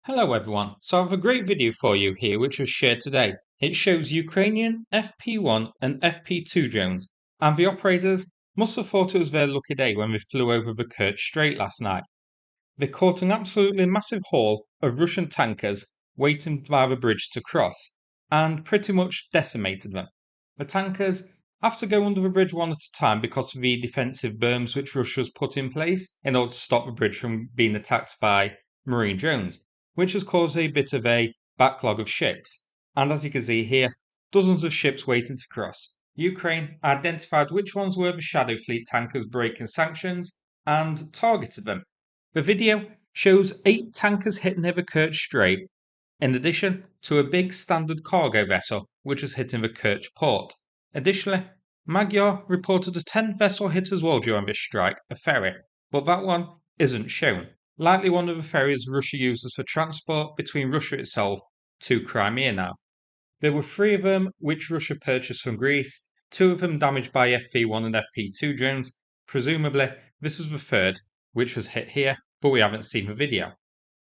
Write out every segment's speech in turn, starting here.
Hello everyone, so I have a great video for you here which was shared today. It shows Ukrainian FP-1 and FP-2 drones, and the operators must have thought it was their lucky day when they flew over the Kerch Strait last night. They caught an absolutely massive haul of Russian tankers waiting by the bridge to cross, and pretty much decimated them. The tankers have to go under the bridge one at a time because of the defensive berms which Russia's put in place in order to stop the bridge from being attacked by marine drones, which has caused a bit of a backlog of ships. And as you can see here, dozens of ships waiting to cross. Ukraine identified which ones were the Shadow Fleet tankers breaking sanctions and targeted them. The video shows 8 tankers hitting the Kerch Strait, in addition to a big standard cargo vessel which was hitting the Kerch port. Additionally, Magyar reported a 10th vessel hit as well during this strike, a ferry, but that one isn't shown. Likely one of the ferries Russia uses for transport between Russia itself to Crimea now. There were 3 of them which Russia purchased from Greece, 2 of them damaged by FP-1 and FP-2 drones. Presumably, this is the 3rd, which was hit here, but we haven't seen the video.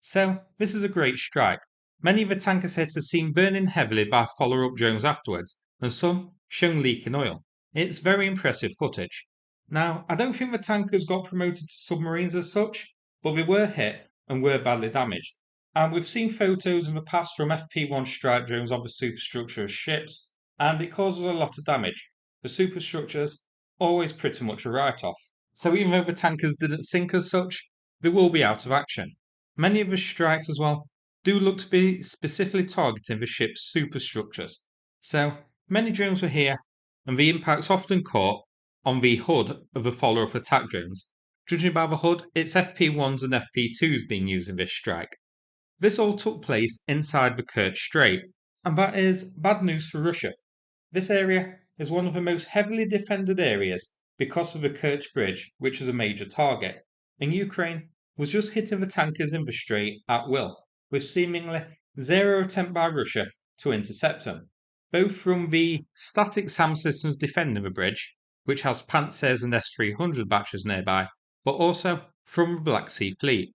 So, this is a great strike. Many of the tankers hit are seen burning heavily by follow-up drones afterwards, and some shown leaking oil. It's very impressive footage. Now, I don't think the tankers got promoted to submarines as such, but they were hit and were badly damaged. And we've seen photos in the past from FP-1 strike drones on the superstructure of ships, and it causes a lot of damage. The superstructures always pretty much a write-off. So even though the tankers didn't sink as such, they will be out of action. Many of the strikes as well do look to be specifically targeting the ship's superstructures. So many drones were here, and the impacts often caught on the HUD of the follow-up attack drones. Judging by the HUD, it's FP-1s and FP-2s being used in this strike. This all took place inside the Kerch Strait, and that is bad news for Russia. This area is one of the most heavily defended areas because of the Kerch Bridge, which is a major target, and Ukraine was just hitting the tankers in the strait at will, with seemingly zero attempt by Russia to intercept them, both from the static SAM systems defending the bridge, which has Pantsers and S-300 batches nearby, but also from the Black Sea Fleet.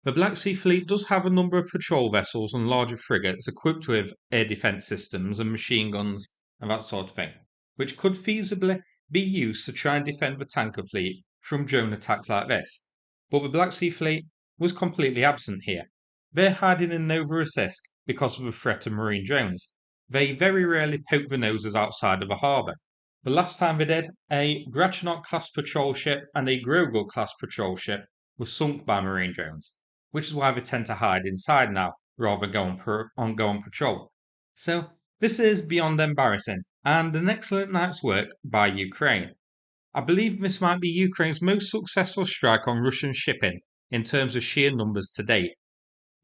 The Black Sea Fleet does have a number of patrol vessels and larger frigates equipped with air defence systems and machine guns and that sort of thing, which could feasibly be used to try and defend the tanker fleet from drone attacks like this. But the Black Sea Fleet was completely absent here. They're hiding in Novorossiysk because of the threat of marine drones. They very rarely poke their noses outside of the harbour. The last time they did, a Grachnok-class patrol ship and a Grogol-class patrol ship were sunk by marine drones, which is why they tend to hide inside now rather than go on patrol. So this is beyond embarrassing and an excellent night's work by Ukraine. I believe this might be Ukraine's most successful strike on Russian shipping in terms of sheer numbers to date.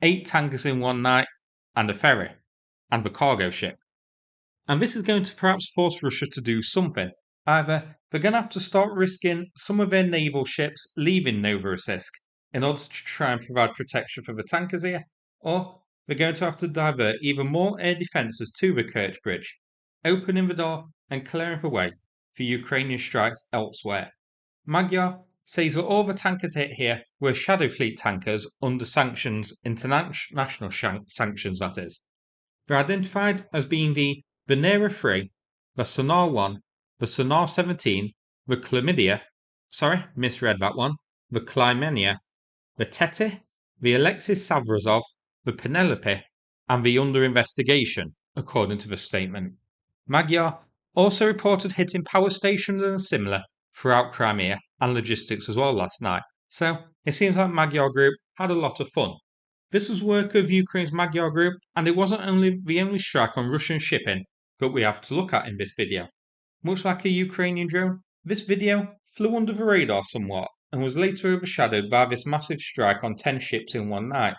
8 tankers in one night and a ferry and the cargo ship. And this is going to perhaps force Russia to do something. Either they're going to have to start risking some of their naval ships leaving Novorossiysk in order to try and provide protection for the tankers here, or they're going to have to divert even more air defences to the Kerch Bridge, opening the door and clearing the way for Ukrainian strikes elsewhere. Magyar says that all the tankers hit here were Shadow Fleet tankers under sanctions, international sanctions that is. They're identified as being the Venera 3, the Sonar 1, the Sonar 17, the Chlamydia, misread that one, the Clymenia, the Tete, the Alexis Savrazov, the Penelope, and the under investigation, according to the statement. Magyar also reported hitting power stations and similar throughout Crimea and logistics as well last night, so it seems like Magyar Group had a lot of fun. This was work of Ukraine's Magyar Group, and it wasn't the only strike on Russian shipping that we have to look at in this video. Much like a Ukrainian drone, this video flew under the radar somewhat and was later overshadowed by this massive strike on 10 ships in one night.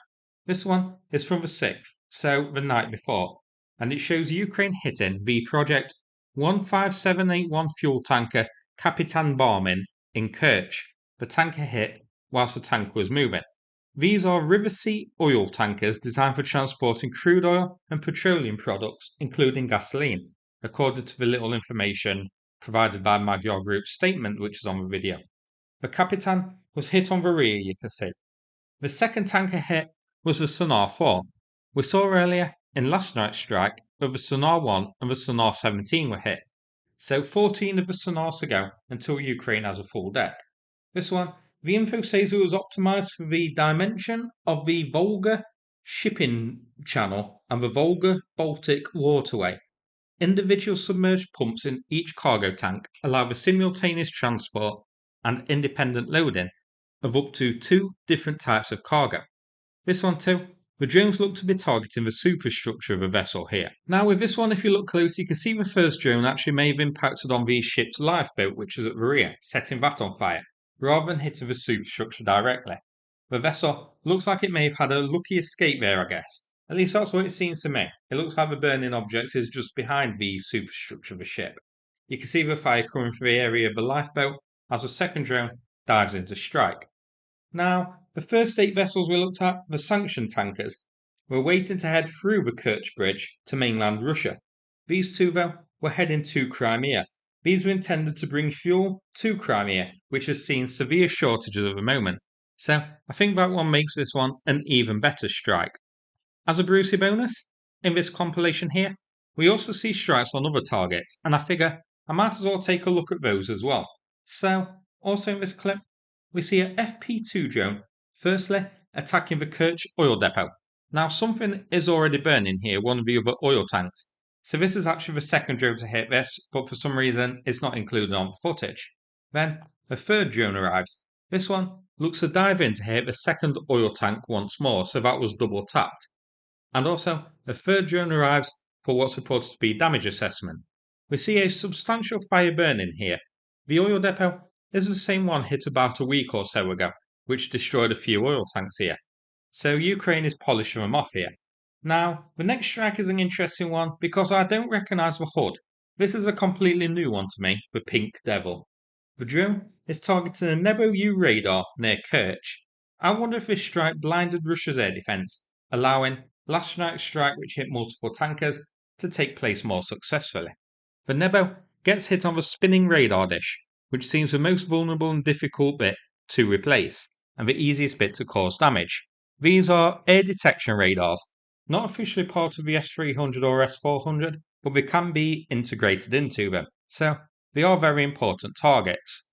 This one is from the 6th, so the night before, and it shows Ukraine hitting the Project 15781 fuel tanker Kapitan Barmin in Kerch. The tanker hit whilst the tanker was moving. These are river sea oil tankers designed for transporting crude oil and petroleum products, including gasoline, according to the little information provided by Magyar Group's statement, which is on the video. The Kapitan was hit on the rear, you can see. The second tanker hit was the Sonar 4. We saw earlier in last night's strike that the Sonar 1 and the Sonar 17 were hit. So 14 of the Sonars to go until Ukraine has a full deck. This one, the info says it was optimized for the dimension of the Volga shipping channel and the Volga-Baltic waterway. Individual submerged pumps in each cargo tank allow the simultaneous transport and independent loading of up to 2 different types of cargo. This one too, the drones look to be targeting the superstructure of a vessel here. Now with this one, if you look close, you can see the first drone actually may have impacted on the ship's lifeboat, which is at the rear, setting that on fire, rather than hitting the superstructure directly. The vessel looks like it may have had a lucky escape there, I guess. At least that's what it seems to me. It looks like the burning object is just behind the superstructure of the ship. You can see the fire coming from the area of the lifeboat as the second drone dives into strike. Now, the first 8 vessels we looked at, the sanctioned tankers, were waiting to head through the Kerch bridge to mainland Russia. These 2, though, were heading to Crimea. These were intended to bring fuel to Crimea, which has seen severe shortages at the moment. So, I think that one makes this one an even better strike. As a Brucey bonus, in this compilation here, we also see strikes on other targets, and I figure I might as well take a look at those as well. So, also in this clip, we see a FP-2 drone, firstly attacking the Kerch oil depot. Now something is already burning here, one of the other oil tanks. So this is actually the second drone to hit this, but for some reason it's not included on the footage. Then a third drone arrives. This one looks to dive in to hit the second oil tank once more, so that was double tapped. And also a third drone arrives for what's reported to be damage assessment. We see a substantial fire burning here. The oil depot is the same one hit about a week or so ago, which destroyed a few oil tanks here. So Ukraine is polishing them off here. Now, the next strike is an interesting one because I don't recognise the HUD. This is a completely new one to me, the Pink Devil. The drone is targeting a Nebo U radar near Kerch. I wonder if this strike blinded Russia's air defence, allowing last night's strike, which hit multiple tankers, to take place more successfully. The Nebo gets hit on the spinning radar dish, which seems the most vulnerable and difficult bit to replace, and the easiest bit to cause damage. These are air detection radars, not officially part of the S300 or S400, but they can be integrated into them, so they are very important targets.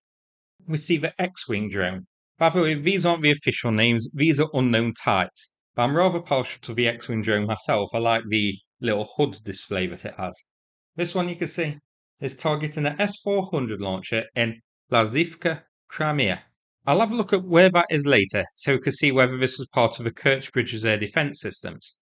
We see the X-Wing drone. By the way, these aren't the official names, these are unknown types, but I'm rather partial to the X-Wing drone myself. I like the little HUD display that it has. This one you can see is targeting an S400 launcher in Lazivka, Crimea. I'll have a look at where that is later so we can see whether this was part of the Kerch Bridge's air defence systems.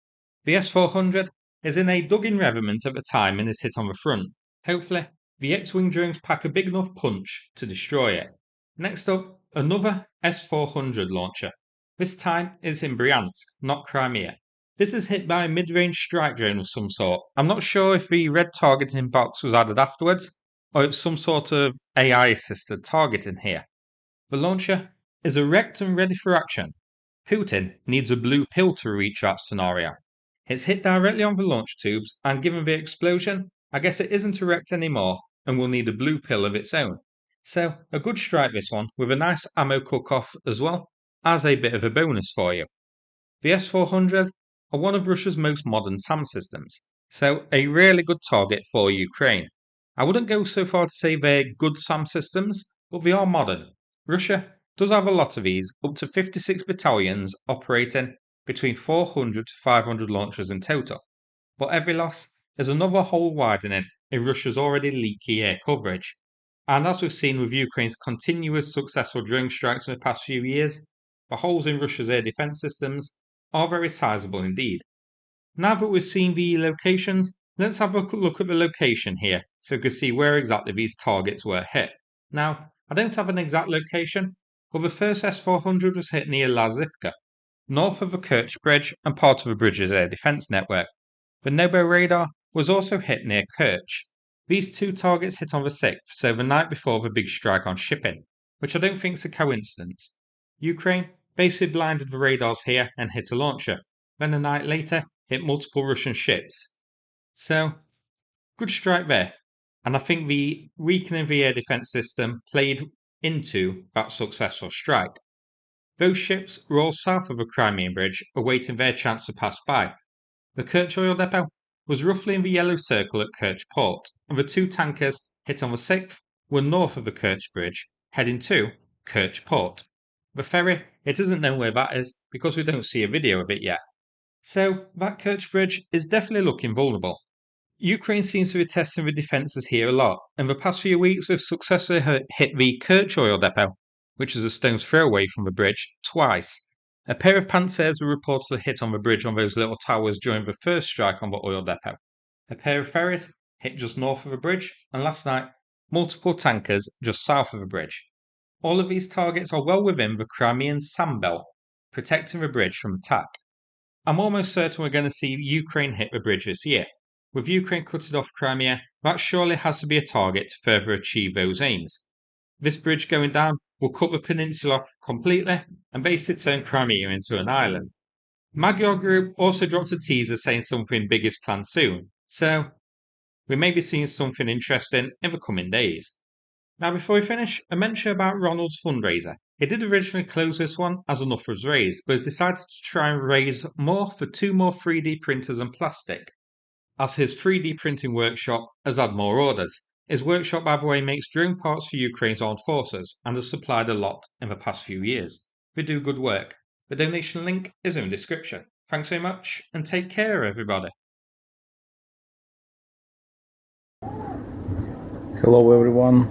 The S400 is in a dug-in rearmament at the time and is hit on the front. Hopefully, the X-Wing drones pack a big enough punch to destroy it. Next up, another S400 launcher. This time is in Bryansk, not Crimea. This is hit by a mid-range strike drone of some sort. I'm not sure if the red targeting box was added afterwards, or it's some sort of AI-assisted targeting here. The launcher is erect and ready for action. Putin needs a blue pill to reach that scenario. It's hit directly on the launch tubes, and given the explosion, I guess it isn't erect anymore and will need a blue pill of its own. So, a good strike this one, with a nice ammo cook-off as well, as a bit of a bonus for you. The S-400 are one of Russia's most modern SAM systems, so a really good target for Ukraine. I wouldn't go so far to say they're good SAM systems, but they are modern. Russia does have a lot of these, up to 56 battalions operating between 400 to 500 launchers in total. But every loss is another hole widening in Russia's already leaky air coverage. And as we've seen with Ukraine's continuous successful drone strikes in the past few years, the holes in Russia's air defence systems are very sizable indeed. Now that we've seen the locations, let's have a look at the location here so we can see where exactly these targets were hit. Now, I don't have an exact location, but the first S-400 was hit near Lazivka, north of the Kerch Bridge and part of the bridge's air defence network. The Nebo radar was also hit near Kerch. These 2 targets hit on the 6th, so the night before the big strike on shipping, which I don't think is a coincidence. Ukraine basically blinded the radars here and hit a launcher, then a night later hit multiple Russian ships. So, good strike there, and I think the weakening of the air defence system played into that successful strike. Those ships were all south of the Crimean Bridge, awaiting their chance to pass by. The Kerch oil depot was roughly in the yellow circle at Kerch port, and the two tankers hit on the 6th were north of the Kerch Bridge, heading to Kerch port. The ferry, it isn't known where that is because we don't see a video of it yet. So that Kerch Bridge is definitely looking vulnerable. Ukraine seems to be testing the defences here a lot, and the past few weeks we've successfully hit the Kerch oil depot, which is a stone's throw away from the bridge, twice. A pair of Panzers were reportedly hit on the bridge on those little towers during the first strike on the oil depot. A pair of ferries hit just north of the bridge, and last night, multiple tankers just south of the bridge. All of these targets are well within the Crimean sandbelt, protecting the bridge from attack. I'm almost certain we're going to see Ukraine hit the bridge this year. With Ukraine cutting off Crimea, that surely has to be a target to further achieve those aims. This bridge going down will cut the peninsula off completely and basically turn Crimea into an island. Magyar Group also dropped a teaser saying something big is planned soon, so we may be seeing something interesting in the coming days. Now before we finish, a mention about Ronald's fundraiser. He did originally close this one as enough was raised, but has decided to try and raise more for 2 more 3D printers and plastic, as his 3D printing workshop has had more orders. His workshop, by the way, makes drone parts for Ukraine's armed forces and has supplied a lot in the past few years. They do good work. The donation link is in the description. Thanks very much and take care, everybody. Hello everyone,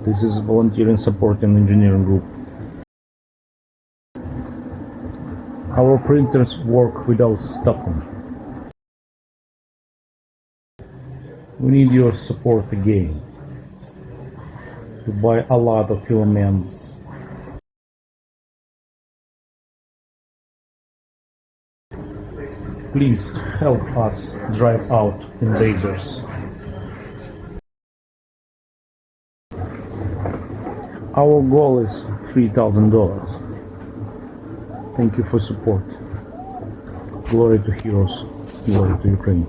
this is Volunteering Support and Engineering Group. Our printers work without stopping. We need your support again to buy a lot of filaments. Please help us drive out invaders. Our goal is $3,000. Thank you for support. Glory to heroes, glory to Ukraine.